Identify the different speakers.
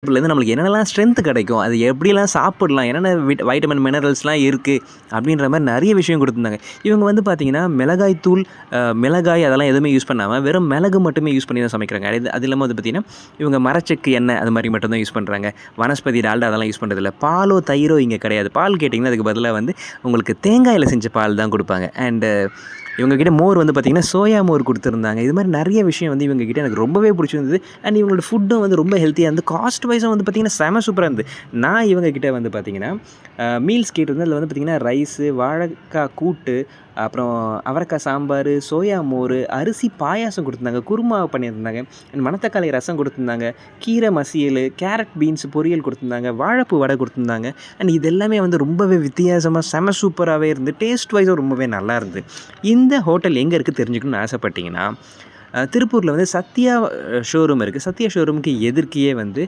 Speaker 1: இதுலேருந்து நம்மளுக்கு என்னென்னலாம் ஸ்ட்ரென்த் கிடைக்கும், அது எப்படிலாம் சாப்பிடலாம், என்னென்ன வைட்டமின், மினரல்ஸ்லாம் இருக்குது அப்படின்ற மாரி நிறைய விஷயம் குடுத்துருந்தாங்க. இவங்க வந்து பார்த்தீங்கன்னா, மிளகாய் தூள், மிளகாய் அதெல்லாம் எதுவுமே யூஸ் பண்ணாம, வெறும் மிளகு மட்டுமே யூஸ் பண்ணி தான் சமைக்கிறாங்க. அது இல்லாம வந்து பார்த்தீங்கன்னா, இவங்க மரச்செக்கு எண்ணெய் அது மாரி மட்டும் தான் யூஸ் பண்றாங்க. வனஸ்பதி டால்டா அதெல்லாம் யூஸ் பண்றதில்ல. பாலோ, தயிரோ இங்க கிடையாது. பால் கேட்டிங்கன்னா, அதுக்கு பதிலா வந்து உங்களுக்கு தேங்காயில செஞ்ச பால் தான் குடுப்பாங்க. இவங்க கிட்ட மோர் வந்து பார்த்தீங்கன்னா, சோயா மோர் குடுத்துருந்தாங்க. இது மாரி நெறைய விஷயம் வந்து இவங்க கிட்ட எனக்கு ரொம்பவே புடிச்சிருந்தது. இவங்களோட ஃபுட்டும் வந்து ரொம்ப ஹெல்த்தியா இருந்து, காஸ்ட் வைஸும் வந்து பார்த்தீங்கன்னா, செம சூப்பரா இருந்தது. நான் இவங்க கிட்ட வந்து பார்த்தீங்கன்னா, மீல்ஸ் கேட்டிருந்தேன். அதில வந்து பார்த்தீங்கன்னா, ரைஸு, வாழைக்காய் கூட்டு, அப்புறம் அவரைக்காய் சாம்பாரு, சோயா மோரு, அரிசி பாயாசம் குடுத்துருந்தாங்க. குருமா பண்ணியிருந்தாங்க. மணத்தக்காளி ரசம் குடுத்துருந்தாங்க. கீரை மசியலு, கேரட் பீன்ஸ் பொரியல் குடுத்துருந்தாங்க. வாழைப்பூ வடை குடுத்துருந்தாங்க. இது எல்லாமே வந்து ரொம்பவே வித்தியாசமா செம சூப்பராவே இருந்து, டேஸ்ட் வைஸும் ரொம்பவே நல்லா இருந்தது. இந்த ஹோட்டல் எங்க இருக்கு தெரிஞ்சுக்கணும்னு ஆசைப்பட்டீங்கன்னா, திருப்பூர்ல வந்து சத்யா ஷோரூம் இருக்கு. சத்யா ஷோரூமுக்கு எதிர்க்கயே வந்து